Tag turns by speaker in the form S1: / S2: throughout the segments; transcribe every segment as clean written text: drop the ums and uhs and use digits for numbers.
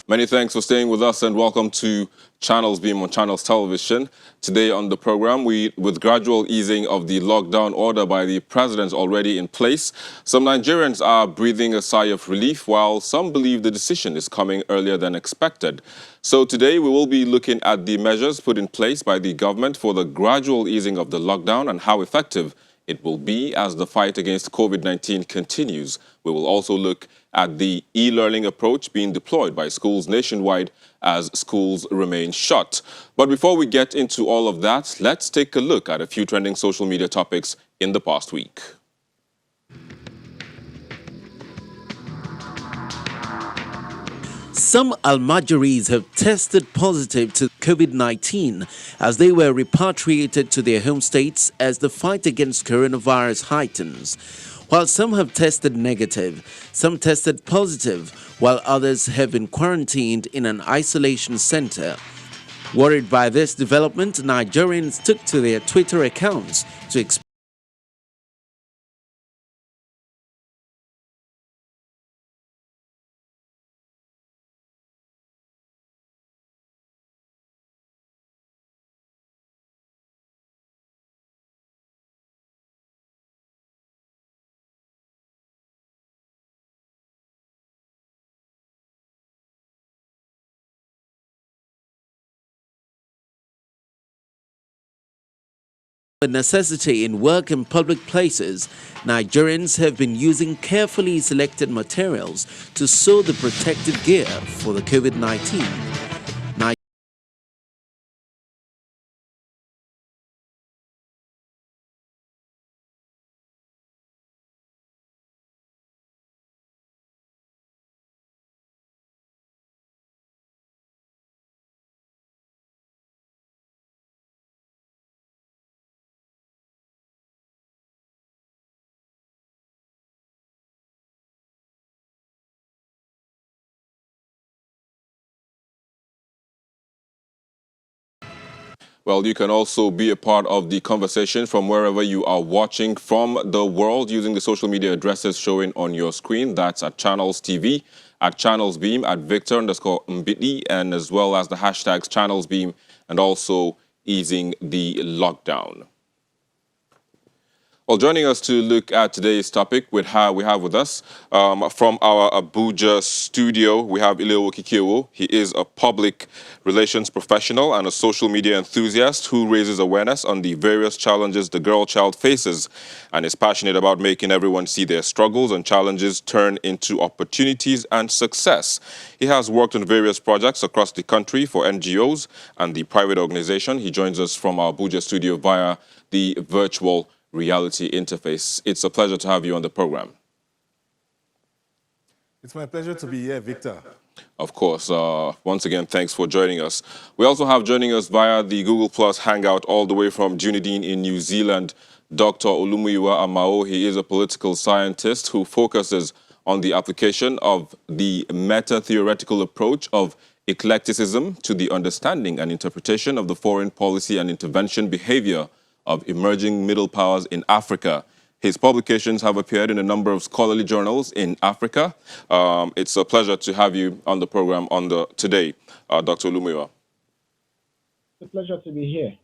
S1: Many thanks for staying with us and welcome to Channels Beam on Channels Television. Today on the program, with gradual easing of the lockdown order by the president already in place, some Nigerians are breathing a sigh of relief while some believe the decision is coming earlier than expected. So today we will be looking at the measures put in place by the government for the gradual easing of the lockdown and how effective it will be as the fight against COVID-19 continues. We will also look at the e-learning approach being deployed by schools nationwide as schools remain shut. But before we get into all of that, let's take a look at a few trending social media topics in the past week.
S2: Some Almajiris have tested positive to COVID-19 as they were repatriated to their home states as the fight against coronavirus heightens. While some have tested negative, some tested positive, while others have been quarantined in an isolation center. Worried by this development, Nigerians took to their Twitter accounts to express a necessity in work and public places. Nigerians have been using carefully selected materials to sew the protective gear for the COVID-19.
S1: Well, you can also be a part of the conversation from wherever you are watching from the world using the social media addresses showing on your screen. That's at Channels TV, at Channels Beam, at Victor_Mbidi, and as well as the hashtags Channels Beam and also easing the lockdown. Well, joining us to look at today's topic, we have with us from our Abuja studio, we have Ileo Kikiewo. He is a public relations professional and a social media enthusiast who raises awareness on the various challenges the girl child faces and is passionate about making everyone see their struggles and challenges turn into opportunities and success. He has worked on various projects across the country for NGOs and the private organization. He joins us from our Abuja studio via the virtual reality interface. It's a pleasure to have you on the program.
S3: It's my pleasure to be here, Victor.
S1: Of course. Once again, thanks for joining us. We also have joining us via the Google Plus Hangout all the way from Dunedin in New Zealand, Dr. Olumuyiwa Amao. He is a political scientist who focuses on the application of the meta-theoretical approach of eclecticism to the understanding and interpretation of the foreign policy and intervention behavior of emerging middle powers in Africa. His publications have appeared in a number of scholarly journals in Africa. It's a pleasure to have you on the program today, Dr. Olumuyiwa.
S4: It's a pleasure to be here.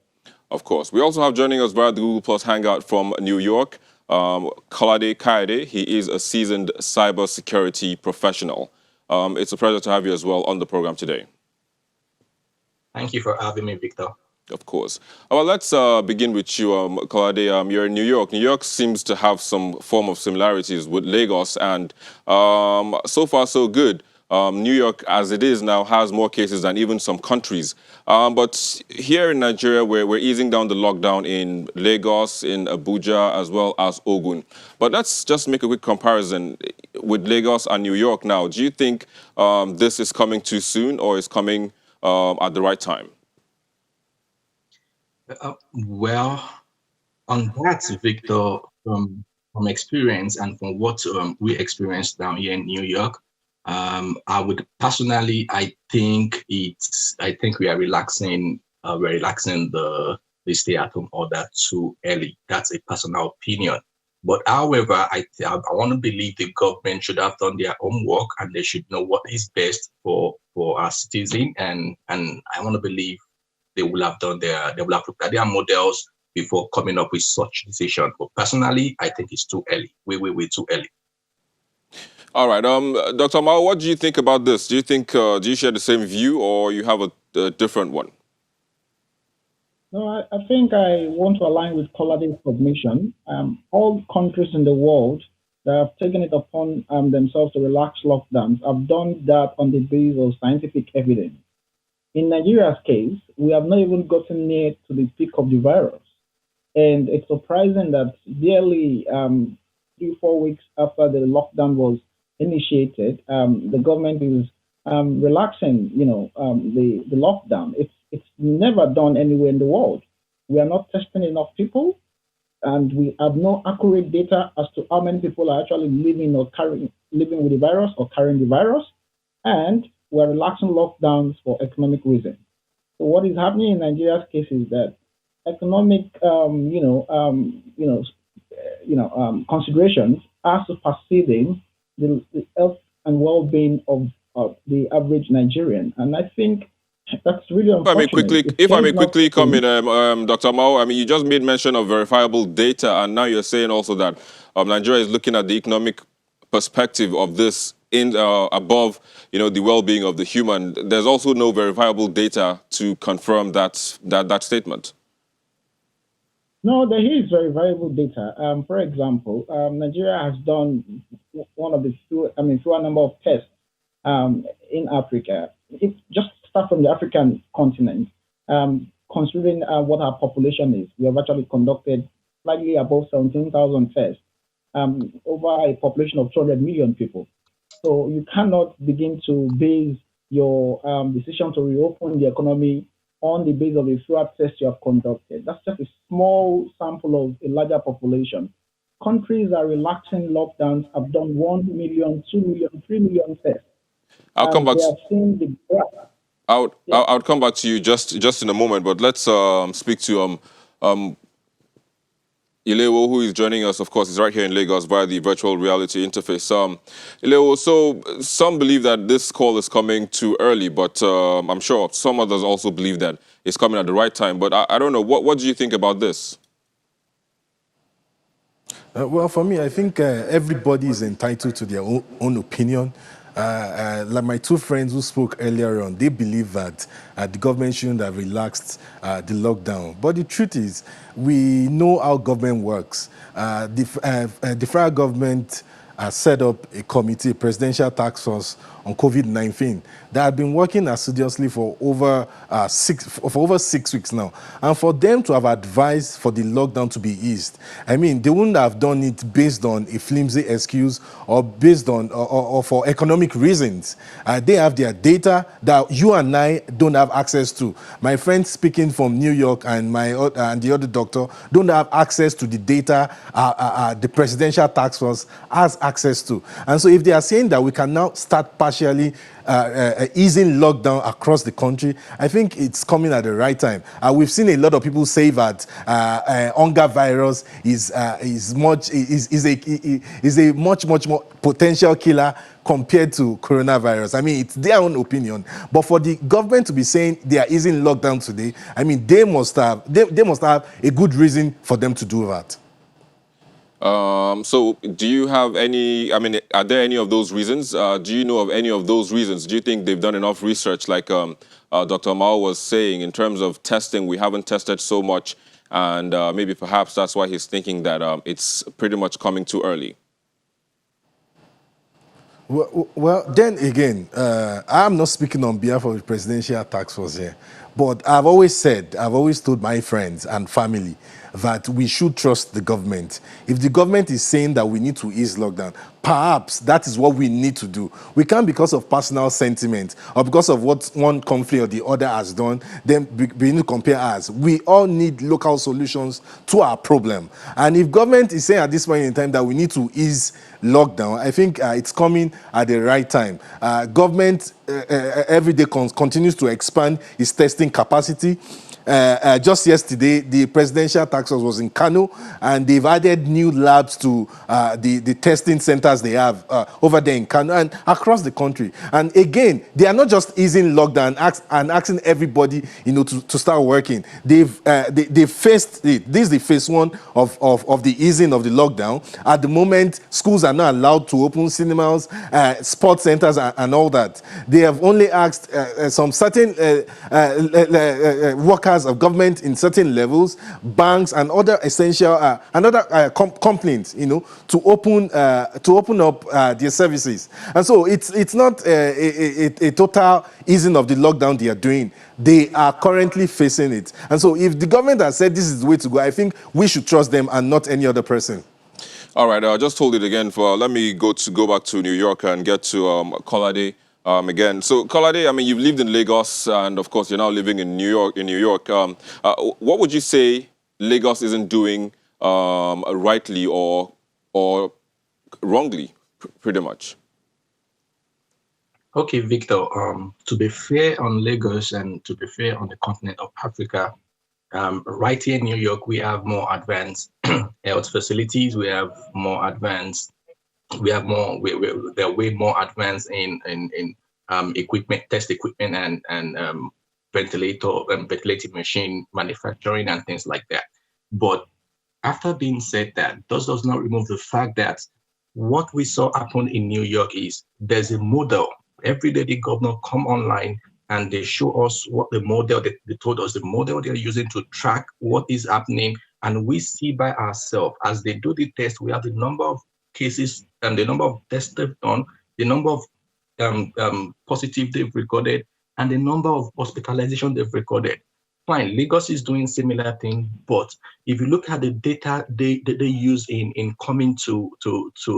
S1: Of course. We also have joining us via the Google Plus Hangout from New York, Kolade Kaede. He is a seasoned cybersecurity professional. It's a pleasure to have you as well on the program today.
S5: Thank you for having me, Victor.
S1: Of course. Well, let's begin with you, Kolade. You're in New York. New York seems to have some form of similarities with Lagos, and so far so good. New York, as it is now, has more cases than even some countries. But here in Nigeria, we're easing down the lockdown in Lagos, in Abuja, as well as Ogun. But let's just make a quick comparison with Lagos and New York now. Do you think this is coming too soon or is coming at the right time?
S5: Well, on that, Victor, from experience and from what we experienced down here in New York, I would personally, I think we are relaxing, the stay-at-home order too early. That's a personal opinion. But however, I want to believe the government should have done their homework and they should know what is best for our citizen. And I want to believe they will have looked at their models before coming up with such decision. But personally, I think it's too early. Way too early.
S1: All right, Dr. Mao, what do you think about this? Do you think do you share the same view, or you have a different one?
S4: No, I think I want to align with Kolade submission. All countries in the world that have taken it upon themselves to relax lockdowns have done that on the basis of scientific evidence. In Nigeria's case, we have not even gotten near to the peak of the virus. And it's surprising that barely 3, 4 weeks after the lockdown was initiated, the government is relaxing, the lockdown. It's never done anywhere in the world. We are not testing enough people, and we have no accurate data as to how many people are actually living with the virus or carrying the virus, and we're relaxing lockdowns for economic reasons. So what is happening in Nigeria's case is that economic, considerations are superseding the health and well-being of the average Nigerian, and I think that's really unfortunate.
S1: If I may quickly come in, Dr. Mao, I mean, you just made mention of verifiable data, and now you're saying also that Nigeria is looking at the economic perspective of this in above, the well-being of the human. There's also no verifiable data to confirm that statement.
S4: No, there is very valuable data. For example, Nigeria has done one of the fewer number of tests in Africa. If just start from the African continent, considering what our population is, we have actually conducted slightly above 17,000 tests over a population of 200 million people. So you cannot begin to base your decision to reopen the economy on the basis of the fewer tests you have conducted. That's just a small sample of a larger population. Countries are relaxing lockdowns, have done 1 million, 2 million, 3 million tests.
S1: I'll come back.
S4: They have seen the graph.
S1: I'll come back to you just in a moment, but let's speak to Ilewo, who is joining us, of course, is right here in Lagos via the virtual reality interface. Ilewo, so some believe that this call is coming too early, but I'm sure some others also believe that it's coming at the right time. But I don't know. What do you think about this?
S3: Well, for me, I think everybody is entitled to their own opinion. Like my two friends who spoke earlier on, they believe that the government shouldn't have relaxed the lockdown. But the truth is, we know how government works. The federal government set up a committee, a presidential task force on COVID-19 that had been working assiduously for over 6 weeks now. And for them to have advised for the lockdown to be eased, I mean, they wouldn't have done it based on a flimsy excuse or based on or for economic reasons. They have their data that you and I don't have access to. My friend speaking from New York and and the other doctor don't have access to the data the presidential task force has access to. And so if they are saying that we can now start partially easing lockdown across the country, I think it's coming at the right time. We've seen a lot of people say that hunger virus is a much more potential killer compared to coronavirus. I mean, it's their own opinion. But for the government to be saying they are easing lockdown today, I mean, they must have a good reason for them to do that.
S1: So do you have any, I mean, are there any of those reasons? Do you know of any of those reasons? Do you think they've done enough research, like Dr. Mao was saying, in terms of testing? We haven't tested so much, and maybe perhaps that's why he's thinking that it's pretty much coming too early.
S3: Well, then again, I'm not speaking on behalf of the presidential task force here, but I've always told my friends and family that we should trust the government. If the government is saying that we need to ease lockdown, perhaps that is what we need to do. We can't, because of personal sentiment or because of what one country or the other has done, then begin to compare us. We all need local solutions to our problem. And if government is saying at this point in time that we need to ease lockdown, I think it's coming at the right time. Government every day continues to expand its testing capacity. just yesterday, the presidential task force was in Kano, and they've added new labs to the testing centers they have over there in Kano and across the country. And again, they are not just easing lockdown and asking everybody, to start working. They've faced it. This is the phase one of the easing of the lockdown. At the moment, schools are not allowed to open, cinemas, sports centers, and all that. They have only asked some certain workers of government in certain levels, banks, and other essential companies, to open up their services. And so it's not a total easing of the lockdown they are doing. They are currently facing it. And so if the government has said this is the way to go, I think we should trust them and not any other person.
S1: All right, I just hold it again let me go back to New York and get to Kolade again. So Kolade, I mean, you've lived in Lagos, and of course you're now living in New York. What would you say Lagos isn't doing rightly or wrongly, pretty much?
S5: Okay, Victor, to be fair on Lagos and to be fair on the continent of Africa, right here in New York, we have more advanced health facilities. We have more advanced. We have more. They're way more advanced in equipment, test equipment, and ventilating machine manufacturing and things like that. But after being said that, this does not remove the fact that what we saw happen in New York is there's a model. Every day the governor come online and they show us what the model that they told us, the model they're using to track what is happening. And we see by ourselves as they do the test, we have the number of cases and the number of tests they've done, the number of positive they've recorded, and the number of hospitalization they've recorded. Fine, Lagos is doing similar thing, but if you look at the data they use in coming to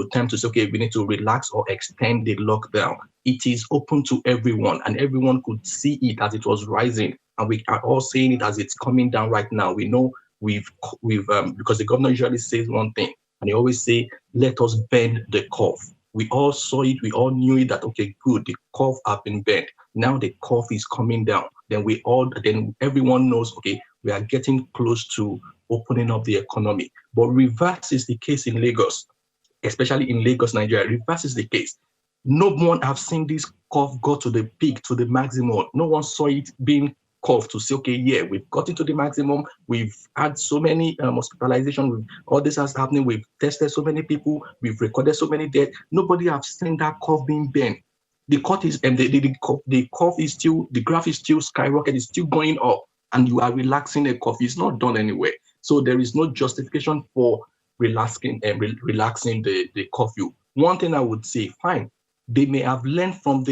S5: attempt to say, okay, we need to relax or extend the lockdown, it is open to everyone, and everyone could see it as it was rising, and we are all seeing it as it's coming down right now. We know we've because the governor usually says one thing, and he always say, let us bend the curve. We all saw it, we all knew it that, okay, good, the curve have been bent. Now the curve is coming down. Then everyone knows, okay, we are getting close to opening up the economy. But reverse is the case in Lagos, especially in Lagos, Nigeria. Reverse is the case. No one have seen this curve go to the peak, to the maximum. No one saw it being curved to say, okay, yeah, we've gotten to the maximum. We've had so many hospitalization. All this has happening. We've tested so many people. We've recorded so many deaths. Nobody have seen that curve being bent. The curve is, and the curve is still, the graph is still skyrocketing, it's still going up, and you are relaxing the curve. It's not done anyway. So there is no justification for relaxing the curfew. One thing I would say, fine, they may have learned from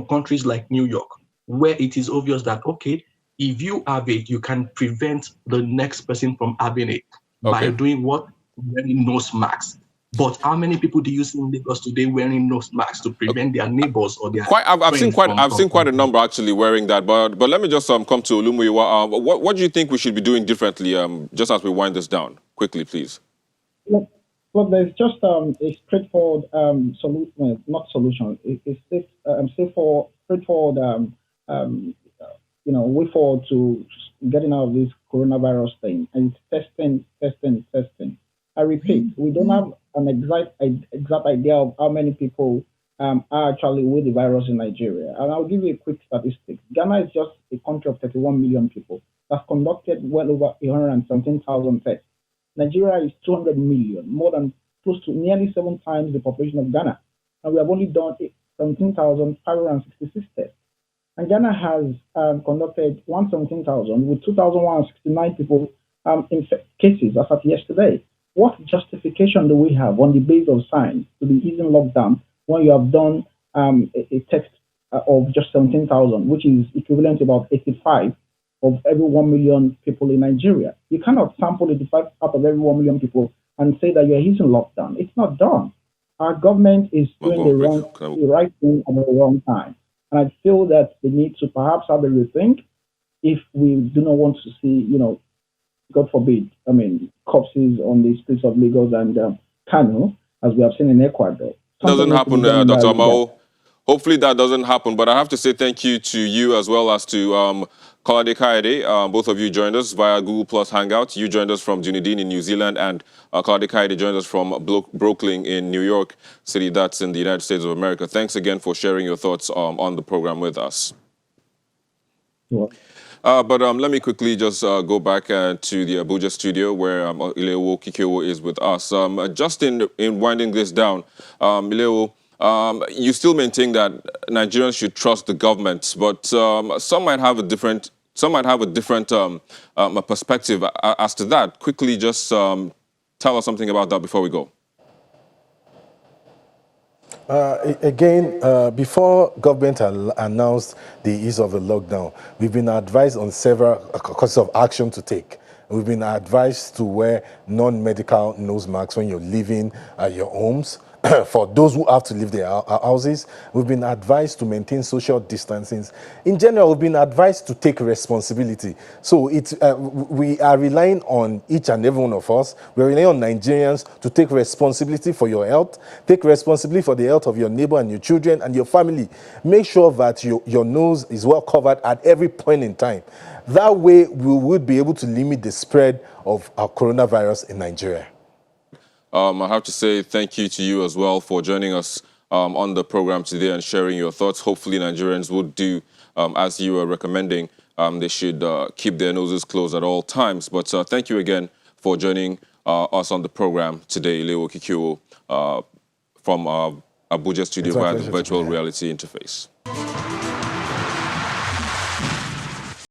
S5: countries like New York, where it is obvious that, okay, if you have it, you can prevent the next person from having it by doing what? Wearing nose masks. But how many people do you see in Lagos today wearing nose masks to prevent their neighbors or their
S1: I've seen quite a number actually wearing that. But let me just come to Olumuyiwa. What do you think we should be doing differently? Just as we wind this down quickly, please.
S4: Look, there's just a straightforward solution, not solution. It's straightforward way forward to getting out of this coronavirus thing, and it's testing. I repeat, we don't have an exact idea of how many people are actually with the virus in Nigeria. And I'll give you a quick statistic. Ghana is just a country of 31 million people that's conducted well over 117,000 tests. Nigeria is 200 million, close to nearly 7 times the population of Ghana. And we have only done 17,566 tests. And Ghana has conducted 117,000 with 2,169 people in cases as of yesterday. What justification do we have on the basis of science to be easing lockdown when you have done a test of just 17,000, which is equivalent to about 85 of every 1 million people in Nigeria? You cannot sample 85 out of every 1 million people and say that you're easing lockdown. It's not done. Our government is doing the right thing at the wrong time. And I feel that they need to perhaps have a rethink if we do not want to see, God forbid, corpses on the streets of Lagos and Kano, as we have seen in Ecuador.
S1: Doesn't happen, Dr. Amao. hopefully that doesn't happen. But I have to say thank you to you as well as to Kolade Kaede. Both of you joined us via Google Plus Hangout. You joined us from Dunedin in New Zealand, and Kolade Kaede joined us from Brooklyn in New York City. That's in the United States of America. Thanks again for sharing your thoughts on the program with us. But let me quickly just go back to the Abuja studio where Ilewo Kikiowo is with us. Just in winding this down, Ilewo, you still maintain that Nigerians should trust the government, but some might have a different perspective as to that. Quickly, just tell us something about that before we go.
S3: Before government announced the ease of the lockdown, we've been advised on several courses of action to take. We've been advised to wear non-medical nose masks when you're leaving your homes. For those who have to leave their houses, we've been advised to maintain social distancing. In general, we've been advised to take responsibility. So we are relying on each and every one of us. We're relying on Nigerians to take responsibility for your health, take responsibility for the health of your neighbor and your children and your family. Make sure that your nose is well covered at every point in time. That way, we would be able to limit the spread of our coronavirus in Nigeria.
S1: I have to say thank you to you as well for joining us on the program today and sharing your thoughts. Hopefully Nigerians would do as you are recommending. They should keep their noses closed at all times. But thank you again for joining us on the program today, Ilewo Kikiowo, from Abuja studio via the virtual reality interface.